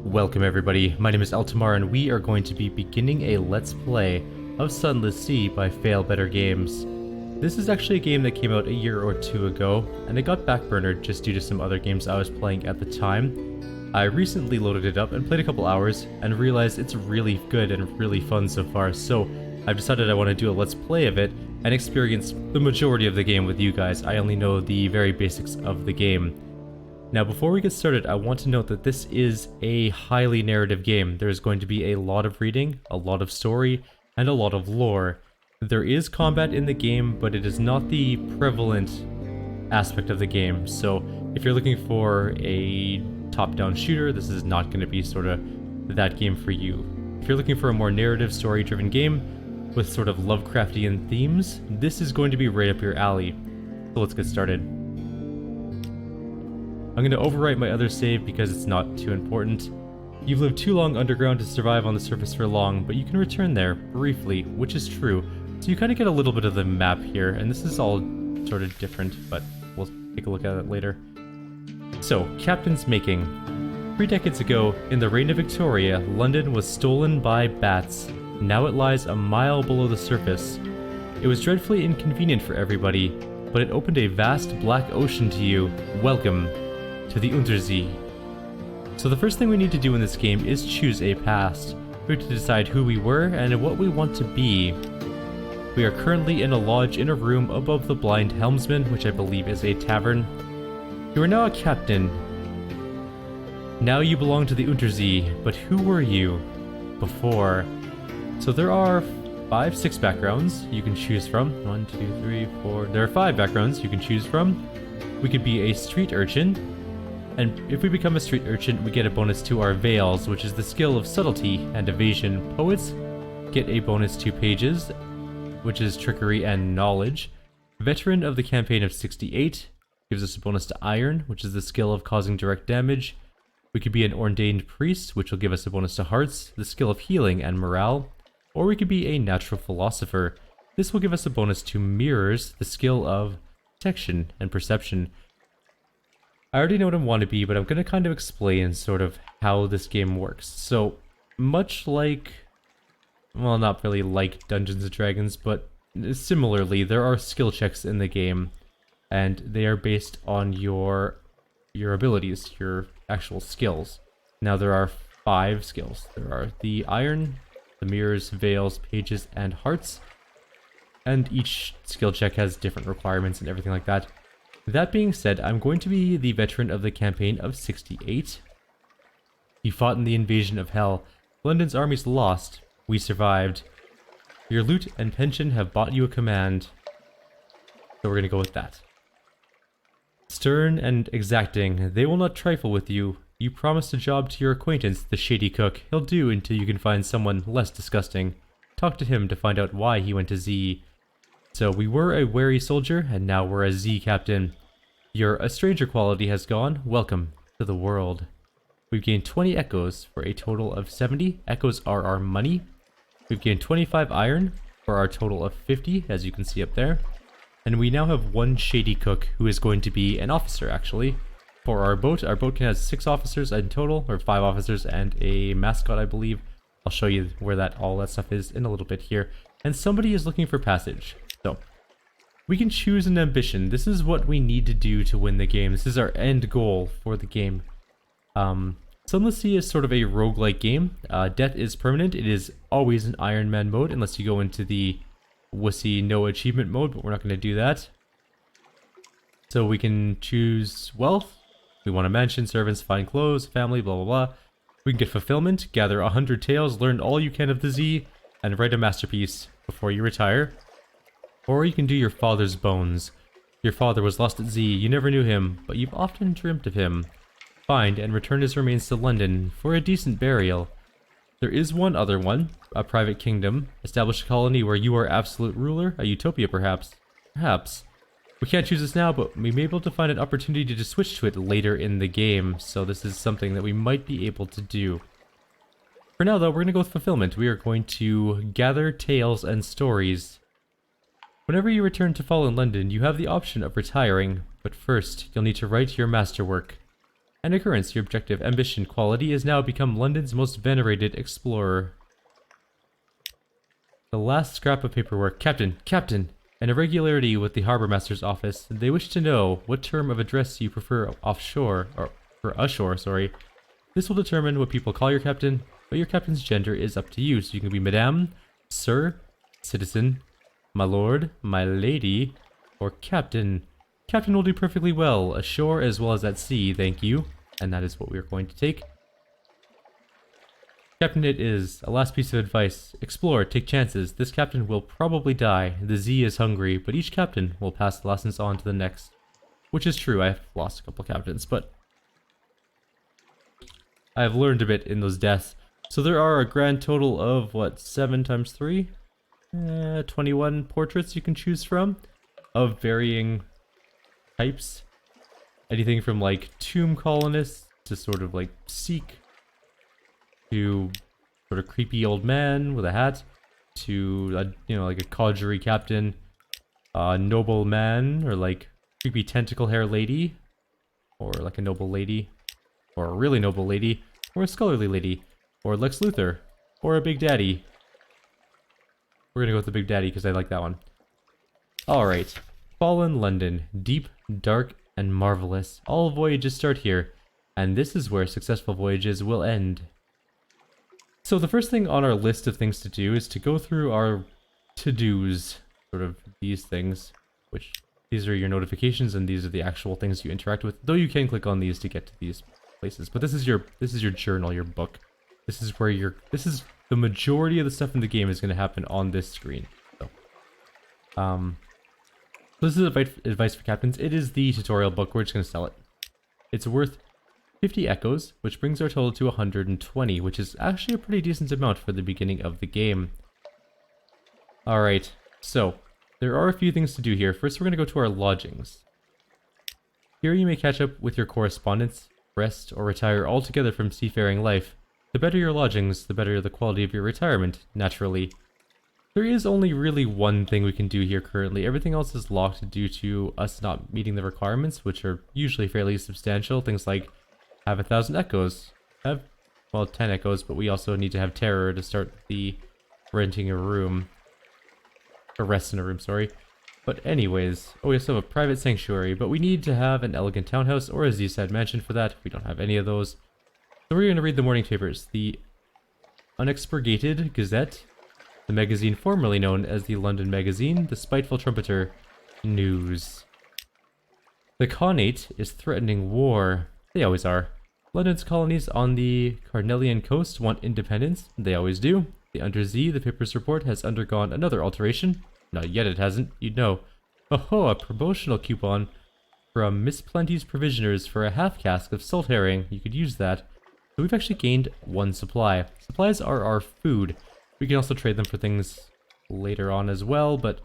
Welcome everybody, my name is Eltimar and we are going to be beginning a Let's Play of Sunless Sea by Fail Better Games. This is actually a game that came out a year or two ago, and it got backburnered just due to some other games I was playing at the time. I recently loaded it up and played a couple hours, and realized it's really good and really fun so far, so I've decided I want to do a Let's Play of it and experience the majority of the game with you guys. I only know the very basics of the game. Now before we get started, I want to note that this is a highly narrative game. There's going to be a lot of reading, a lot of story, and a lot of lore. There is combat in the game, but it is not the prevalent aspect of the game. So if you're looking for a top-down shooter, this is not going to be sort of that game for you. If you're looking for a more narrative, story-driven game with sort of Lovecraftian themes, this is going to be right up your alley. So let's get started. I'm going to overwrite my other save because it's not too important. You've lived too long underground to survive on the surface for long, but you can return there, briefly, which is true. So you kind of get a little bit of the map here, and this is all sort of different, but we'll take a look at it later. So, Captain's Making. 3 decades ago, in the reign of Victoria, London was stolen by bats. Now it lies a mile below the surface. It was dreadfully inconvenient for everybody, but it opened a vast black ocean to you. Welcome to the Untersee. So the first thing we need to do in this game is choose a past. We have to decide who we were and what we want to be. We are currently in a lodge in a room above the Blind Helmsman, which I believe is a tavern. You are now a captain. Now you belong to the Untersee, but who were you before? So there are 6 backgrounds you can choose from. 1, 2, 3, 4. There are 5 backgrounds you can choose from. We could be a street urchin. And if we become a street urchin, we get a bonus to our veils, which is the skill of subtlety and evasion. Poets get a bonus to pages, which is trickery and knowledge. Veteran of the campaign of 68 gives us a bonus to iron, which is the skill of causing direct damage. We could be an ordained priest, which will give us a bonus to hearts, the skill of healing and morale. Or we could be a natural philosopher. This will give us a bonus to mirrors, the skill of detection and perception. I already know what I want to be, but I'm going to kind of explain sort of how this game works. So, much like, well, not really like Dungeons & Dragons, but similarly, there are skill checks in the game, and they are based on your abilities, your actual skills. Now, there are 5 skills. There are the iron, the mirrors, veils, pages, and hearts, and each skill check has different requirements and everything like that. That being said, I'm going to be the veteran of the campaign of 68. You fought in the invasion of Hell. London's armies lost. We survived. Your loot and pension have bought you a command. So we're going to go with that. Stern and exacting. They will not trifle with you. You promised a job to your acquaintance, the shady cook. He'll do until you can find someone less disgusting. Talk to him to find out why he went to Z. So we were a wary soldier, and now we're a Z captain. Your A Stranger quality has gone. Welcome to the world. We've gained 20 echoes for a total of 70. Echoes are our money. We've gained 25 iron for our total of 50, as you can see up there. And we now have 1 shady cook who is going to be an officer, actually. For our boat can have 6 officers in total, or 5 officers and a mascot, I believe. I'll show you where all that stuff is in a little bit here. And somebody is looking for passage. So, we can choose an ambition. This is what we need to do to win the game. This is our end goal for the game. Sunless Sea is sort of a roguelike game. Death is permanent. It is always an Iron Man mode, unless you go into the wussy no achievement mode, but we're not going to do that. So we can choose wealth. We want a mansion, servants, fine clothes, family, blah, blah, blah. We can get fulfillment, gather 100 tales, learn all you can of the Z, and write a masterpiece before you retire. Or you can do your father's bones. Your father was lost at Z, you never knew him, but you've often dreamt of him. Find and return his remains to London for a decent burial. There is one other one, a private kingdom. Establish a colony where you are absolute ruler, a utopia perhaps. Perhaps. We can't choose this now, but we may be able to find an opportunity to switch to it later in the game, so this is something that we might be able to do. For now though, we're going to go with fulfillment. We are going to gather tales and stories. Whenever you return to Fallen London, you have the option of retiring, but first, you'll need to write your masterwork. An occurrence, your objective, ambition, quality is now become London's most venerated explorer. The last scrap of paperwork. Captain, Captain! An irregularity with the Harbour Master's office. They wish to know what term of address you prefer offshore, or for ashore, sorry. This will determine what people call your captain, but your captain's gender is up to you, so you can be Madame, Sir, Citizen, My Lord, My Lady, or Captain. Captain will do perfectly well, ashore as well as at sea, thank you. And that is what we are going to take. Captain, it is. A last piece of advice. Explore, take chances. This captain will probably die. The Z is hungry, but each captain will pass the lessons on to the next. Which is true, I've lost a couple captains, but I've learned a bit in those deaths. So there are a grand total of, what, 7 times 3? 21 portraits you can choose from, of varying types. Anything from, like, tomb colonists to sort of, like, Sikh, to sort of creepy old man with a hat, to, you know, like a codgery captain, a noble man, or like creepy tentacle hair lady, or like a noble lady, or a really noble lady, or a scholarly lady, or Lex Luthor, or a Big Daddy. We're gonna go with the Big Daddy because I like that one. Alright. Fallen London. Deep, dark, and marvelous. All voyages start here, and this is where successful voyages will end. So the first thing on our list of things to do is to go through our to-dos, sort of these things, which these are your notifications and these are the actual things you interact with, though you can click on these to get to these places. But this is your journal, your book. This is where this is the majority of the stuff in the game is going to happen on this screen. So this is advice for captains. It is the tutorial book. We're just going to sell it. It's worth 50 echoes, which brings our total to 120, which is actually a pretty decent amount for the beginning of the game. Alright, so there are a few things to do here. First, we're going to go to our lodgings. Here you may catch up with your correspondence, rest, or retire altogether from seafaring life. The better your lodgings, the better the quality of your retirement, naturally. There is only really one thing we can do here currently. Everything else is locked due to us not meeting the requirements, which are usually fairly substantial. Things like have 1,000 echoes. Have, well, 10 echoes, but we also need to have terror to start the renting a room. Or rest in a room, sorry. But anyways, we also have a private sanctuary, but we need to have an elegant townhouse or a seaside mansion for that. We don't have any of those. So we're going to read the morning papers. The Unexpurgated Gazette, the magazine formerly known as the London Magazine, the Spiteful Trumpeter, News. The Khanate is threatening war. They always are. London's colonies on the Carnelian coast want independence. They always do. The Under Z, the paper's report, has undergone another alteration. Not yet it hasn't, you'd know. Oh, a promotional coupon from Miss Plenty's Provisioners for a half cask of salt herring. You could use that. So we've actually gained 1 supply. Supplies are our food. We can also trade them for things later on as well, but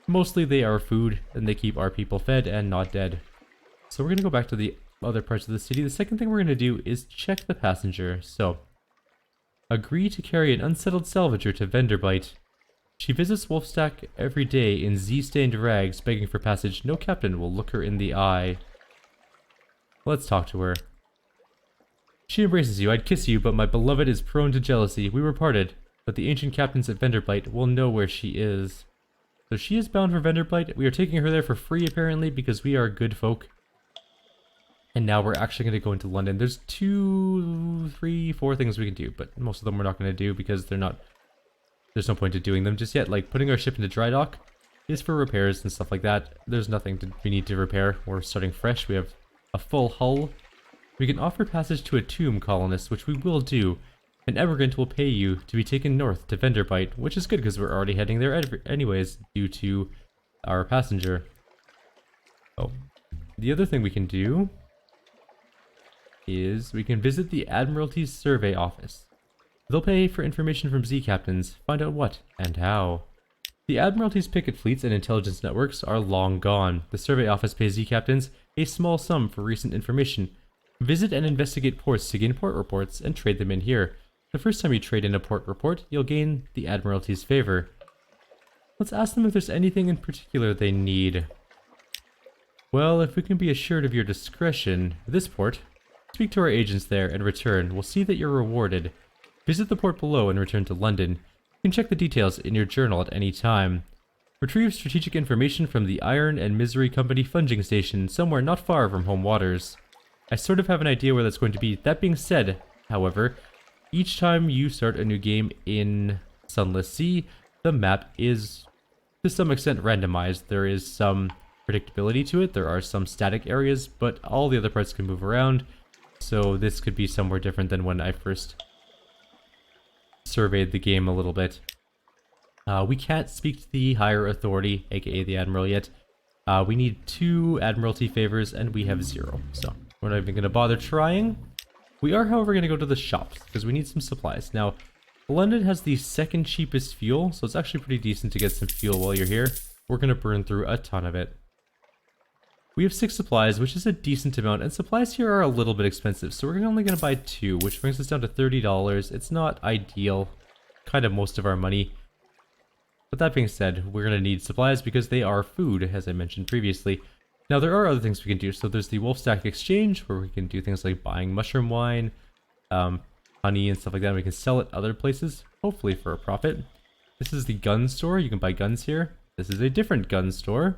mostly they are food, and they keep our people fed and not dead. So we're going to go back to the other parts of the city. The second thing we're going to do is check the passenger. So, agree to carry an unsettled salvager to Venderbite. She visits Wolfstack every day in Z-stained rags, begging for passage. No captain will look her in the eye. Let's talk to her. She embraces you. I'd kiss you, but my beloved is prone to jealousy. We were parted, but the ancient captains at Venderbite will know where she is. So she is bound for Venderbite. We are taking her there for free, apparently, because we are good folk. And now we're actually going to go into London. There's 2, 3, 4 things we can do, but most of them we're not going to do because they're not... There's no point to doing them just yet. Like, putting our ship into dry dock is for repairs and stuff like that. There's nothing we need to repair. We're starting fresh. We have a full hull. We can offer passage to a tomb colonist, which we will do. An emigrant will pay you to be taken north to Venderbite, which is good because we're already heading there anyways due to our passenger. Oh. The other thing we can do is we can visit the Admiralty's survey office. They'll pay for information from Z captains, find out what and how. The Admiralty's picket fleets and intelligence networks are long gone. The survey office pays Z captains a small sum for recent information. Visit and investigate ports to gain port reports and trade them in here. The first time you trade in a port report, you'll gain the Admiralty's favor. Let's ask them if there's anything in particular they need. Well, if we can be assured of your discretion, this port, Speak to our agents there and return. We'll see that you're rewarded. Visit the port below and return to London. You can check the details in your journal at any time. Retrieve strategic information from the Iron and Misery Company funging station somewhere not far from home waters. I sort of have an idea where that's going to be. That being said, however, each time you start a new game in Sunless Sea, the map is to some extent randomized. There is some predictability to it. There are some static areas, but all the other parts can move around. So this could be somewhere different than when I first surveyed the game a little bit. We can't speak to the higher authority, aka the Admiral, yet. We need 2 Admiralty favors, and we have 0. So we're not even going to bother trying. We are, however, going to go to the shops, because we need some supplies. Now, London has the second cheapest fuel, so it's actually pretty decent to get some fuel while you're here. We're going to burn through a ton of it. We have 6 supplies, which is a decent amount, and supplies here are a little bit expensive, so we're only going to buy 2, which brings us down to $30. It's not ideal, kind of most of our money. But that being said, we're going to need supplies because they are food, as I mentioned previously. Now, there are other things we can do. So there's the Wolf Stack Exchange, where we can do things like buying mushroom wine, honey, and stuff like that. We can sell it other places, hopefully for a profit. This is the gun store. You can buy guns here. This is a different gun store.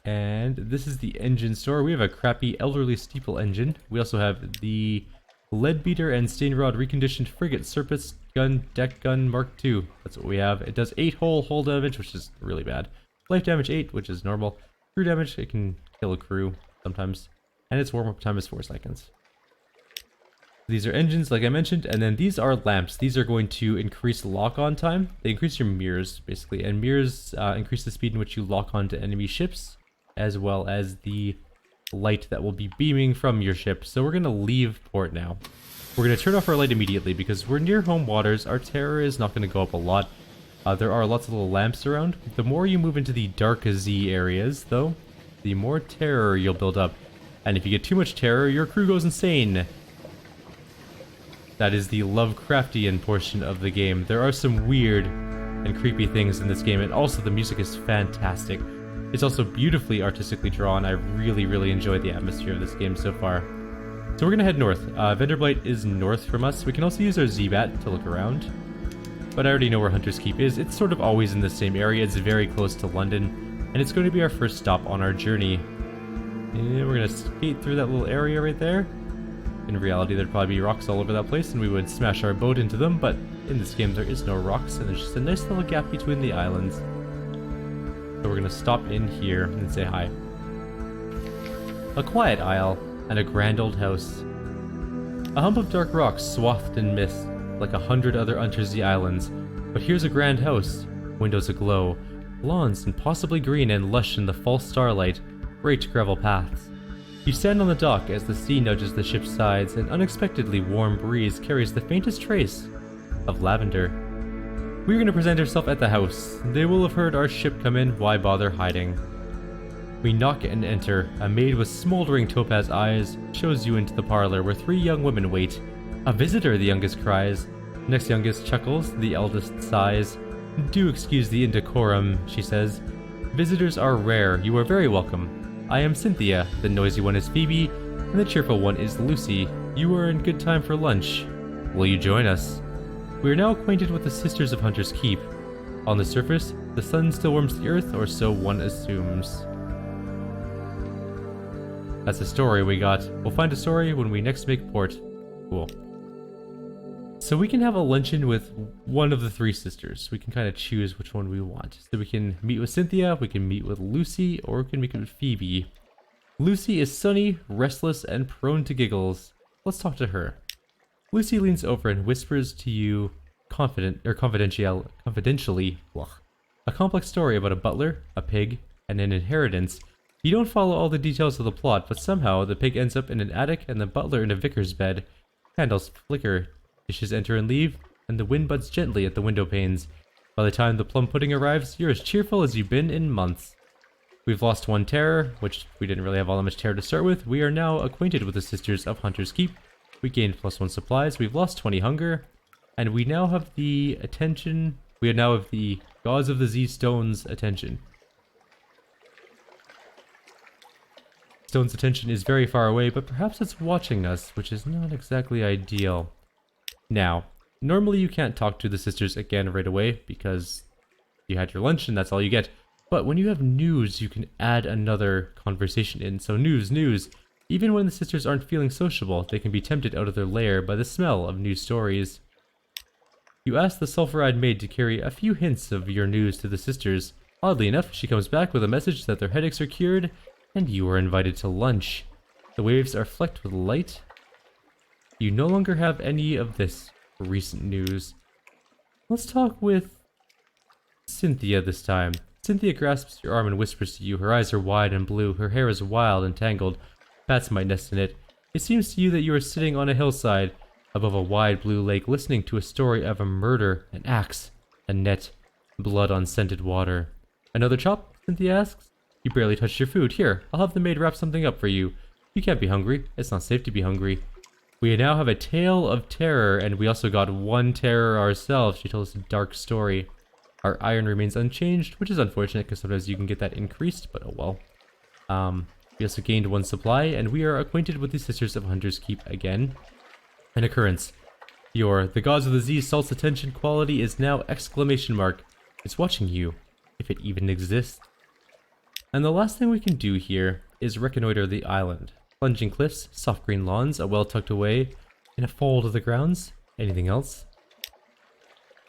And this is the engine store. We have a crappy elderly steeple engine. We also have the Leadbeater and Stainrod reconditioned frigate surface gun, deck gun Mark II. That's what we have. It does 8 hull damage, which is really bad. Life damage 8, which is normal. Crew damage, it can kill a crew sometimes. And its warm-up time is 4 seconds. These are engines, like I mentioned, and then these are lamps. These are going to increase lock-on time. They increase your mirrors, basically, and mirrors increase the speed in which you lock onto enemy ships, as well as the light that will be beaming from your ship. So we're going to leave port now. We're going to turn off our light immediately because we're near home waters. Our terror is not going to go up a lot. There are lots of little lamps around. The more you move into the dark Z areas, though, the more terror you'll build up. And if you get too much terror, your crew goes insane. That is the Lovecraftian portion of the game. There are some weird and creepy things in this game, and also the music is fantastic. It's also beautifully artistically drawn. I really enjoy the atmosphere of this game so far. So we're going to head north. Venderblight is north from us. We can also use our Z-Bat to look around. But I already know where Hunter's Keep is. It's sort of always in the same area. It's very close to London. And it's going to be our first stop on our journey. And we're going to skate through that little area right there. In reality, there'd probably be rocks all over that place, and we would smash our boat into them. But in this game, there is no rocks, and there's just a nice little gap between the islands. So we're going to stop in here and say hi. A quiet isle and a grand old house. A hump of dark rocks swathed in mist, like 100 other Untersea islands. But here's a grand house, windows aglow, lawns impossibly green and lush in the false starlight, great gravel paths. You stand on the dock as the sea nudges the ship's sides, an unexpectedly warm breeze carries the faintest trace of lavender. We're going to present ourselves at the house. They will have heard our ship come in, why bother hiding? We knock and enter. A maid with smoldering topaz eyes shows you into the parlor where 3 young women wait. A visitor, the youngest cries. Next youngest chuckles, the eldest sighs. Do excuse the indecorum, she says. Visitors are rare, you are very welcome. I am Cynthia, the noisy one is Phoebe, and the cheerful one is Lucy. You are in good time for lunch. Will you join us? We are now acquainted with the Sisters of Hunter's Keep. On the surface, the sun still warms the earth, or so one assumes. That's a story we got. We'll find a story when we next make port. Cool. So we can have a luncheon with one of the 3 sisters. We can kind of choose which one we want. So we can meet with Cynthia, we can meet with Lucy, or we can meet with Phoebe. Lucy is sunny, restless, and prone to giggles. Let's talk to her. Lucy leans over and whispers to you confidentially a complex story about a butler, a pig, and an inheritance. You don't follow all the details of the plot, but somehow the pig ends up in an attic and the butler in a vicar's bed. Candles flicker, dishes enter and leave, and the wind butts gently at the window panes. By the time the plum pudding arrives, you're as cheerful as you've been in months. We've lost 1 terror, which we didn't really have all that much terror to start with. We are now acquainted with the Sisters of Hunter's Keep. We gained +1 supplies, we've lost 20 hunger, and we now have the attention, we now have the Gods of the Z Stones attention. stone's attention is very far away, but perhaps it's watching us, which is not exactly ideal. Now, normally you can't talk to the sisters again right away because you had your lunch and that's all you get. But when you have news, you can add another conversation in. So news. Even when the sisters aren't feeling sociable, they can be tempted out of their lair by the smell of news stories. You ask the sulfur-eyed maid to carry a few hints of your news to the sisters. Oddly enough, she comes back with a message that their headaches are cured, and you are invited to lunch. The waves are flecked with light. You no longer have any of this recent news. Let's talk with Cynthia this time. Cynthia grasps your arm and whispers to you. Her eyes are wide and blue. Her hair is wild and tangled. Bats might nest in it. It seems to you that you are sitting on a hillside above a wide blue lake listening to a story of a murder, an axe, a net, blood on scented water. Another chop? Cynthia asks. You barely touched your food. Here, I'll have the maid wrap something up for you. You can't be hungry. It's not safe to be hungry. We now have a tale of terror, and we also got one terror ourselves. She told us a dark story. Our iron remains unchanged, which is unfortunate because sometimes you can get that increased, but oh well. We also gained one supply, and we are acquainted with the Sisters of Hunter's Keep again. An occurrence. The Gods of the Sea salt's attention quality is now exclamation mark. It's watching you, if it even exists. And the last thing we can do here is reconnoiter the island. Plunging cliffs, soft green lawns, a well tucked away in a fold of the grounds. Anything else?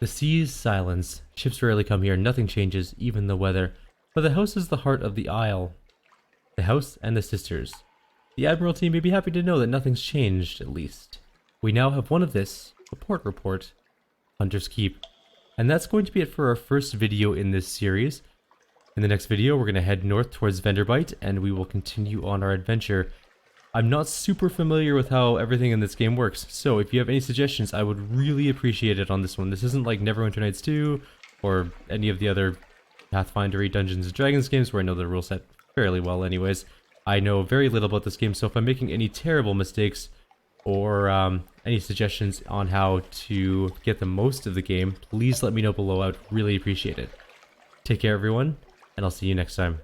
The sea's silence. Ships rarely come here, nothing changes, even the weather. But the house is the heart of the isle. The house and the sisters. The Admiralty may be happy to know that nothing's changed, at least. We now have one of this, a port report, Hunter's Keep. And that's going to be it for our first video in this series. In the next video, we're going to head north towards Venderbite, and we will continue on our adventure. I'm not super familiar with how everything in this game works, so if you have any suggestions, I would really appreciate it on this one. This isn't like Neverwinter Nights 2, or any of the other Pathfinder-y Dungeons & Dragons games where I know the rule set fairly well anyways. I know very little about this game, so if I'm making any terrible mistakes, or any suggestions on how to get the most of the game, please let me know below. I would really appreciate it. Take care everyone, and I'll see you next time.